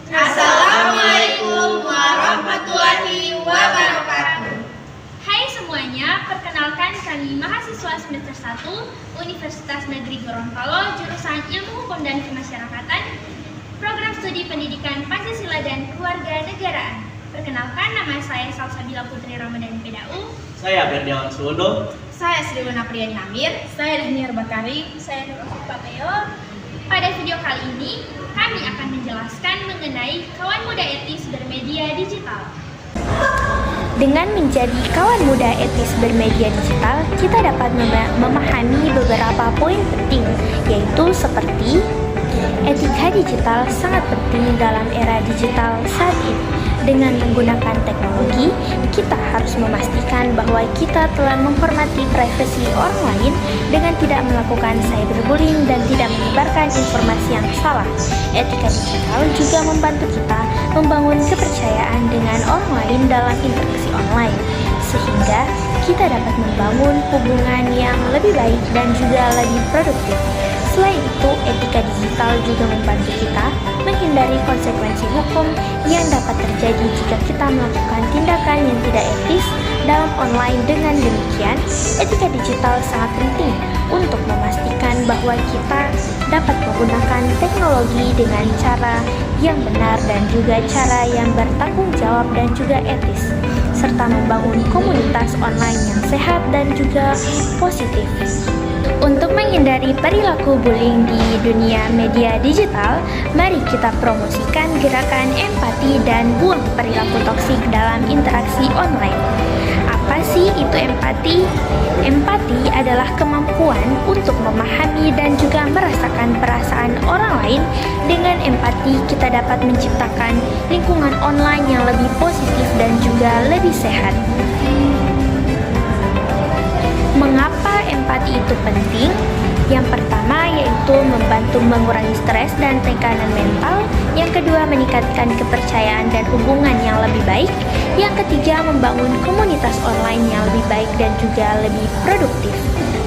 Assalamualaikum warahmatullahi wabarakatuh. Hai semuanya, perkenalkan kami mahasiswa semester 1 Universitas Negeri Gorontalo, jurusan Ilmu Hukum dan Kemasyarakatan, Program Studi Pendidikan Pancasila dan Kewarganegaraan. Perkenalkan, nama saya Salsabila Putri Ramadhani PDAU. Saya Berdiawan Suwondo. Saya Sriwana Priyani Amir. Saya Daniar Bakari. Saya Nur Pateo. Pada video kali ini, kami akan menjelaskan mengenai kawan muda etis bermedia digital. Dengan menjadi kawan muda etis bermedia digital, kita dapat memahami beberapa poin penting, yaitu seperti etika digital sangat penting dalam era digital saat ini. Dengan menggunakan teknologi, kita harus memastikan bahwa kita telah menghormati privasi orang lain dengan tidak melakukan cyberbullying dan tidak menyebarkan informasi yang salah. Etika digital juga membantu kita membangun kepercayaan dengan orang lain dalam interaksi online, sehingga kita dapat membangun hubungan yang lebih baik dan juga lebih produktif. Selain itu, etika digital juga membantu kita menghindari konsekuensi hukum yang dapat terjadi jika kita melakukan tindakan yang tidak etis dalam online. Dengan demikian, etika digital sangat penting untuk memastikan bahwa kita dapat menggunakan teknologi dengan cara yang benar dan juga cara yang bertanggung jawab dan juga etis, serta membangun komunitas online yang sehat dan juga positif. Untuk menghindari perilaku bullying di dunia media digital, mari kita promosikan gerakan empati dan buang perilaku toksik dalam interaksi online. Apa sih itu empati? Empati adalah kemampuan untuk memahami dan juga merasakan perasaan orang lain. Dengan empati, kita dapat menciptakan lingkungan online yang lebih positif dan juga lebih sehat. Mengapa empati itu penting? Yang pertama yaitu membantu mengurangi stres dan tekanan mental. Yang kedua, meningkatkan kepercayaan dan hubungan yang lebih baik. Yang ketiga, membangun komunitas online yang lebih baik dan juga lebih produktif.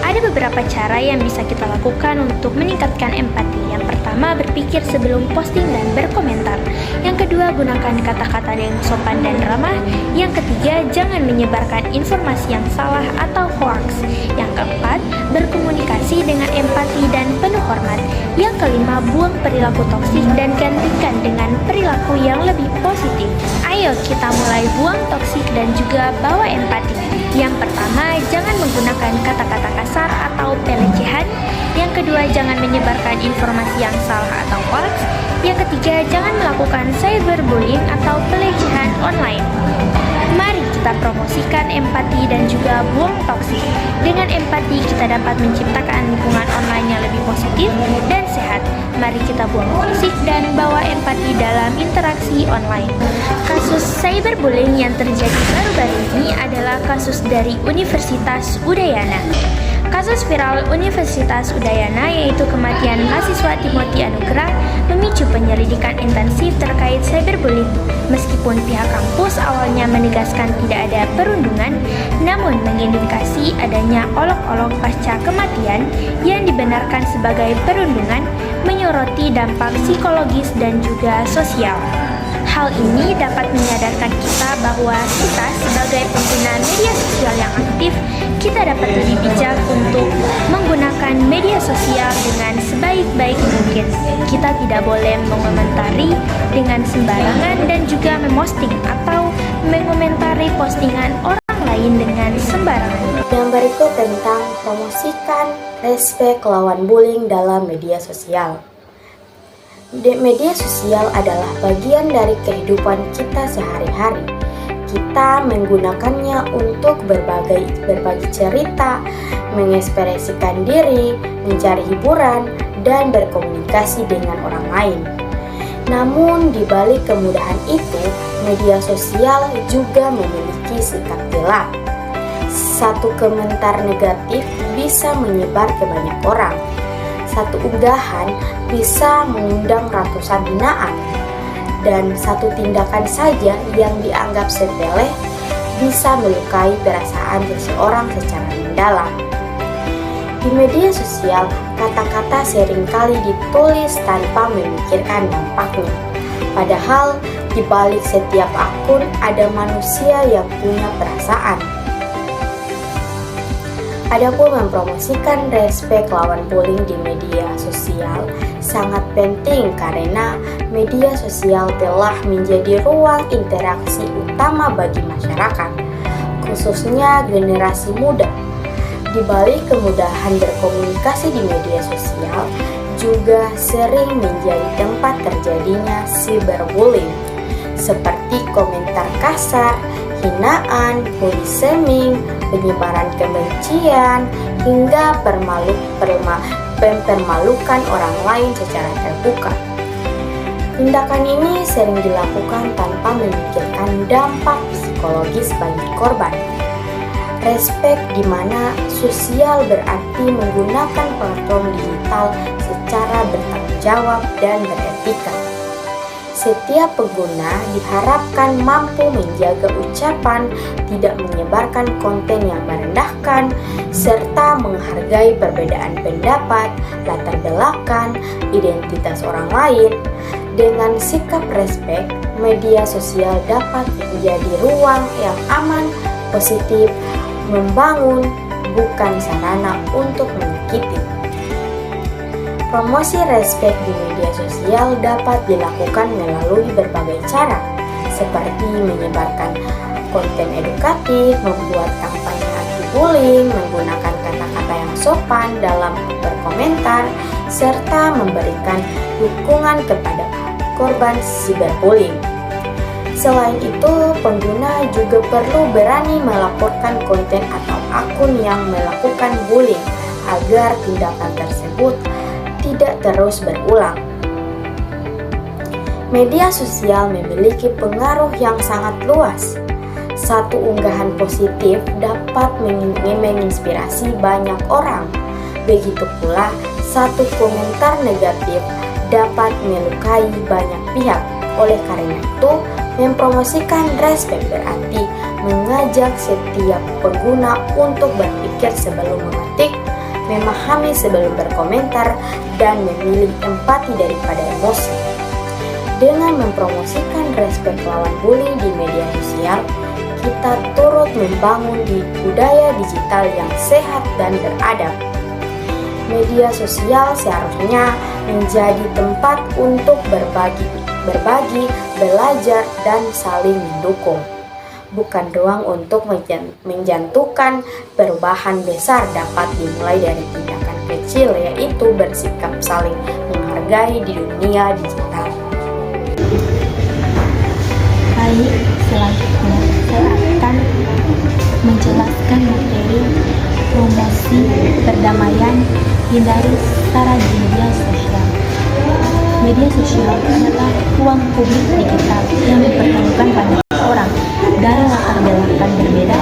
Ada beberapa cara yang bisa kita lakukan untuk meningkatkan empati. Yang pertama, berpikir sebelum posting dan berkomentar. Yang kedua, gunakan kata-kata yang sopan dan ramah. Yang ketiga, jangan menyebarkan informasi yang salah atau hoax. Yang keempat, berkomunikasi dengan empati dan penuh hormat. Yang kelima, buang perilaku toksik dan gantikan dengan perilaku yang lebih positif. Ayo kita mulai buang toksik dan juga bawa empati. Yang pertama, jangan menggunakan kata-kata kasar atau pelecehan. Yang kedua, jangan menyebarkan informasi yang salah atau hoax. Yang ketiga, jangan melakukan cyberbullying atau pelecehan online. Mari kita promosikan empati dan juga buang toksik. Dengan empati, kita dapat menciptakan lingkungan online yang lebih positif dan sehat. Mari kita buang toksik dan bawa empati dalam interaksi online. Kasus cyberbullying yang terjadi baru-baru ini adalah kasus dari Universitas Udayana. Kasus viral Universitas Udayana yaitu kematian mahasiswa Timothy Anugrah memicu penyelidikan intensif terkait cyberbullying. Meskipun pihak kampus awalnya menegaskan tidak ada perundungan, namun mengindikasi adanya olok-olok pasca kematian yang dibenarkan sebagai perundungan, menyoroti dampak psikologis dan juga sosial. Hal ini dapat menyadarkan kita bahwa kita sebagai pengguna media sosial yang aktif, kita dapat lebih bijak untuk menggunakan media sosial dengan sebaik-baik mungkin. Kita tidak boleh mengomentari dengan sembarangan dan juga memposting atau mengomentari postingan orang lain dengan sembarangan. Yang berikut tentang promosikan respek lawan bullying dalam media sosial. Media sosial adalah bagian dari kehidupan kita sehari-hari. Kita menggunakannya untuk berbagi cerita, mengekspresikan diri, mencari hiburan, dan berkomunikasi dengan orang lain. Namun, di balik kemudahan itu, media sosial juga memiliki sikap gelap. Satu komentar negatif bisa menyebar ke banyak orang. Satu unggahan bisa mengundang ratusan hinaan, dan satu tindakan saja yang dianggap sepele bisa melukai perasaan seseorang secara mendalam. Di media sosial, kata-kata seringkali ditulis tanpa memikirkan dampaknya. Padahal di balik setiap akun ada manusia yang punya perasaan. Adapun mempromosikan respek lawan bullying di media sosial sangat penting karena media sosial telah menjadi ruang interaksi utama bagi masyarakat, khususnya generasi muda. Di balik kemudahan berkomunikasi di media sosial juga sering menjadi tempat terjadinya cyberbullying, seperti komentar kasar, hinaan, body shaming, penyebaran kebencian, hingga mempermalukan orang lain secara terbuka. Tindakan ini sering dilakukan tanpa memikirkan dampak psikologis bagi korban. Respek di mana sosial berarti menggunakan platform digital secara bertanggung jawab dan beretika. Setiap pengguna diharapkan mampu menjaga ucapan, tidak menyebarkan konten yang merendahkan, serta menghargai perbedaan pendapat, latar belakang, identitas orang lain. Dengan sikap respek, media sosial dapat menjadi ruang yang aman, positif, membangun, bukan sarana untuk menyakiti. Promosi respek di media sosial dapat dilakukan melalui berbagai cara, seperti menyebarkan konten edukatif, membuat kampanye anti-bullying, menggunakan kata-kata yang sopan dalam berkomentar, serta memberikan dukungan kepada korban cyberbullying. Selain itu, pengguna juga perlu berani melaporkan konten atau akun yang melakukan bullying agar tindakan tersebut tidak terus berulang. Media sosial memiliki pengaruh yang sangat luas. Satu unggahan positif dapat menginspirasi banyak orang. Begitu pula, satu komentar negatif dapat melukai banyak pihak. Oleh karena itu, mempromosikan respek berarti mengajak setiap pengguna untuk berpikir sebelum mengetik, memahami sebelum berkomentar, dan memilih empati daripada emosi. Dengan mempromosikan respek lawan bullying di media sosial, kita turut membangun budaya digital yang sehat dan beradab. Media sosial seharusnya menjadi tempat untuk berbagi, belajar, dan saling mendukung. Bukan ruang untuk menjatuhkan. Perubahan besar dapat dimulai dari tindakan kecil, yaitu bersikap saling menghargai di dunia digital. Baik, selanjutnya saya akan menjelaskan materi promosi perdamaian hindari sara di media sosial. Media sosial adalah ruang publik digital yang mempertemukan banyak orang dari latar belakang berbeda.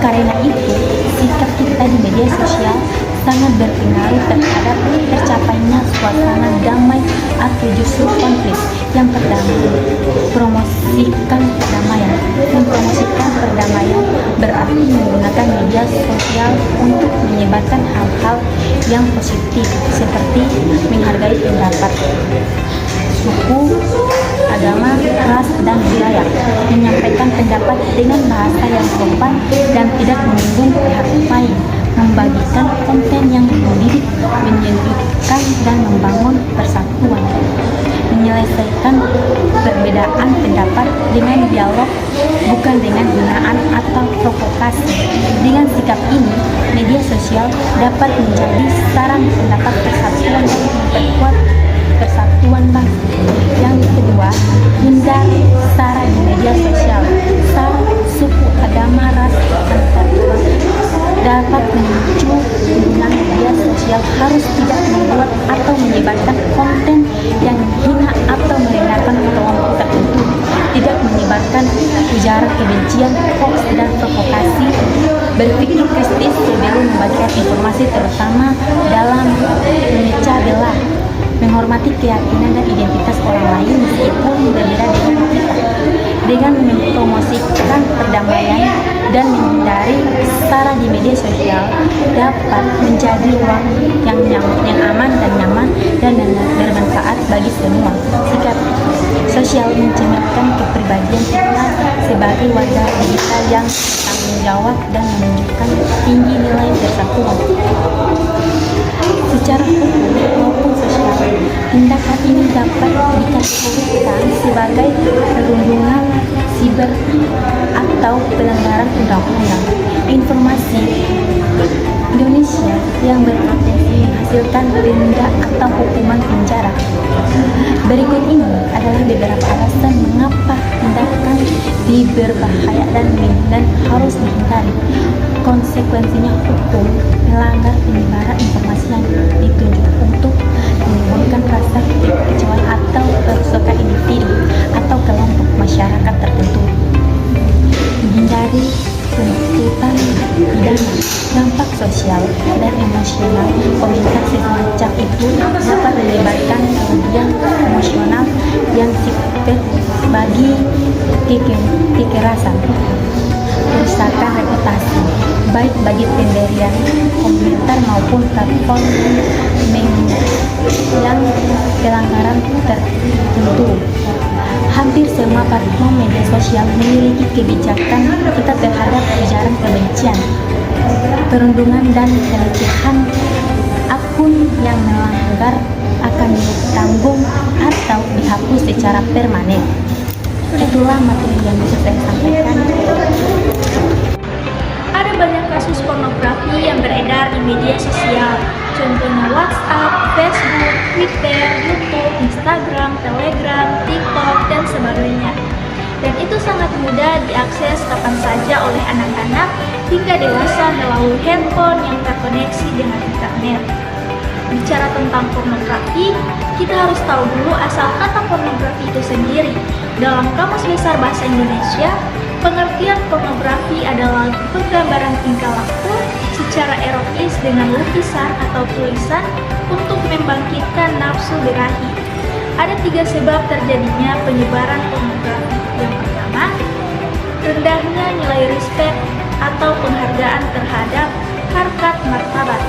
Karena itu, sikap kita di media sosial sangat berpengaruh terhadap tercapainya suasana damai atau justru konflik. Yang pertama, mempromosikan perdamaian berarti menggunakan media sosial untuk menyebarkan hal-hal yang positif seperti menghargai pendapat suku, agama, ras, dan wilayah, menyampaikan pendapat dengan bahasa yang sopan dan tidak menyinggung pihak lain, membagikan konten yang mendidik, menyejukkan, dan membangun persatuan, menyelesaikan perbedaan pendapat dengan dialog, bukan dengan hinaan atau provokasi. Dengan sikap ini, media sosial dapat menjadi sarana pendapat persatuan dan memperkuat persatuan bangsa. Yang kedua, hindari sara di media sosial. Sara, suku, agama, ras, antar dapat memicu. Penggunaan media sosial harus tidak membuat atau menyebarkan konten yang menghina atau merendahkan kelompok tertentu, tidak menyebarkan ujaran kebencian, hoax, dan provokasi. Berpikir kritis sebelum membagikan informasi, terutama dalam memecah belah. Menghormati keyakinan dan identitas orang lain meskipun berbeda dengan kita. dengan mempromosikan perdamaian dan menghindari sara di media sosial dapat menjadi ruang yang aman dan nyaman dan bermanfaat bagi semua. Sikap sosial mencerminkan kepribadian kita sebagai warga digital yang tanggung jawab dan menunjukkan tinggi nilai persatuan. Secara hukum maupun sosial, tindakan ini dapat dikategorikan sebagai perundungan siber atau pelanggaran undang-undang informasi Indonesia yang berpotensi menghasilkan denda atau hukuman penjara. Berikut ini adalah beberapa alasan mengapa tindakan ini berbahaya dan harus dihindari. Konsekuensinya hukum melanggar penyebaran informasi yang ditunjuk untuk menimbulkan rasa kekecewaan atau kerusakan individu atau kelompok masyarakat tertentu. Menghindari penuntutan pidana, dampak sosial dan emosional komentar semacam itu dapat menyebabkan kerugian emosional yang signifikan bagi kekerasan, kerusakan reputasi, baik bagi pemberian komentar maupun platform yang pelanggaran tertentu. Hampir semua platform media sosial memiliki kebijakan kita terhadap ujaran kebencian, perundungan dan pelecehan. Akun yang melanggar akan ditanggung atau dihapus secara permanen. Itulah materi yang bisa saya sampaikan. Ada banyak kasus pornografi yang beredar di media sosial, contohnya WhatsApp, Facebook, Twitter, YouTube, Instagram, Telegram, TikTok, dan sebagainya. Dan itu sangat mudah diakses kapan saja oleh anak-anak hingga dewasa melalui handphone yang terkoneksi dengan internet. Bicara tentang pornografi, kita harus tahu dulu asal kata pornografi itu sendiri. Dalam Kamus Besar Bahasa Indonesia, pengertian pornografi adalah penggambaran tingkah laku secara erotis dengan lukisan atau tulisan untuk membangkitkan nafsu birahi. Ada 3 sebab terjadinya penyebaran pornografi. Yang pertama, rendahnya nilai respek atau penghargaan terhadap harkat martabat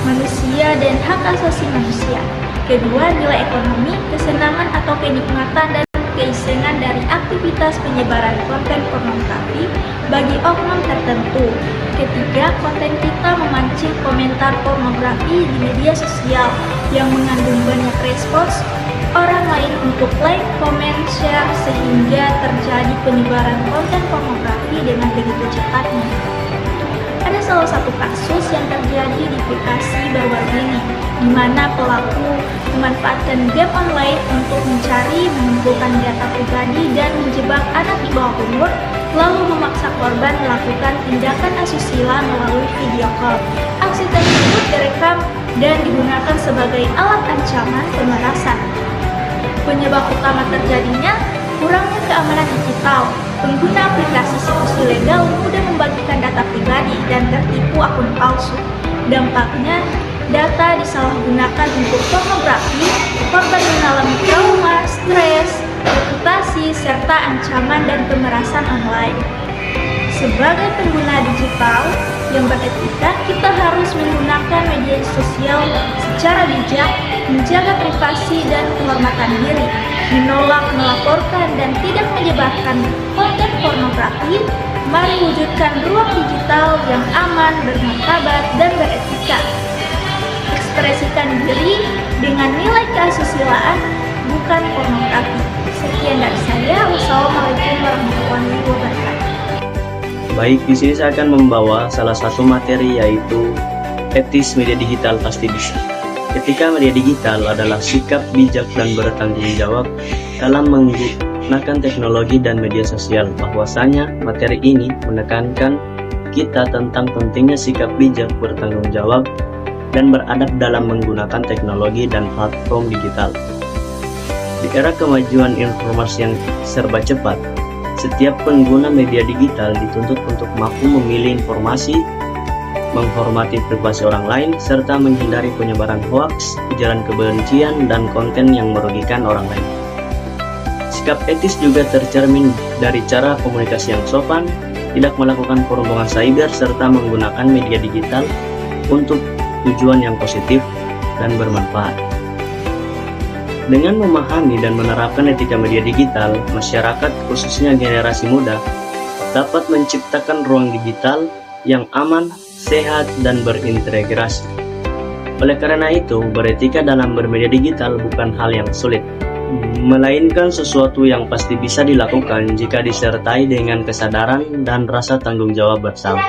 manusia dan hak asasi manusia. Kedua, nilai ekonomi, kesenangan atau kenikmatan dan keisengan dari aktivitas penyebaran konten pornografi bagi oknum tertentu. Ketiga, konten kita memancing komentar pornografi di media sosial yang mengandung banyak respons orang lain untuk like, komen, share sehingga terjadi penyebaran konten pornografi dengan begitu cepatnya. Ada salah satu kasus yang terjadi di aplikasi baru-baru ini, di mana pelaku memanfaatkan game online untuk mencari, mengumpulkan data pribadi dan menjebak anak di bawah umur, lalu memaksa korban melakukan tindakan asusila melalui video call. Aksi tersebut direkam dan digunakan sebagai alat ancaman pemerasan. Penyebab utama terjadinya kurangnya keamanan digital. Pengguna aplikasi situs ilegal mudah membagikan data pribadi dan tertipu akun palsu. Dampaknya, data disalahgunakan untuk pornografi, korban mengalami trauma, stres, reputasi, serta ancaman dan pemerasan online. Sebagai pengguna digital yang beretika, kita harus menggunakan media sosial secara bijak, menjaga privasi dan kehormatan diri, menolak, melaporkan, dan tidak menyebarkan konten pornografi. Mari wujudkan ruang digital yang aman, bermartabat, dan beretika. Ekspresikan diri dengan nilai keasusilaan, bukan pornografi. Sekian dari saya. Wassalamualaikum warahmatullahi wabarakatuh. Baik, di sini saya akan membawa salah satu materi yaitu etis media digital pasti bisa. Etika media digital adalah sikap bijak dan bertanggung jawab dalam menggunakan teknologi dan media sosial. Bahwasanya materi ini menekankan kita tentang pentingnya sikap bijak, bertanggung jawab, dan beradab dalam menggunakan teknologi dan platform digital. Di era kemajuan informasi yang serba cepat, setiap pengguna media digital dituntut untuk mampu memilih informasi, menghormati privasi orang lain, serta menghindari penyebaran hoaks, ujaran kebencian, dan konten yang merugikan orang lain. Sikap etis juga tercermin dari cara komunikasi yang sopan, tidak melakukan perundungan cyber, serta menggunakan media digital untuk tujuan yang positif dan bermanfaat. Dengan memahami dan menerapkan etika media digital, masyarakat khususnya generasi muda dapat menciptakan ruang digital yang aman, sehat, dan berintegrasi. Oleh karena itu, beretika dalam bermedia digital bukan hal yang sulit, melainkan sesuatu yang pasti bisa dilakukan jika disertai dengan kesadaran dan rasa tanggung jawab bersama.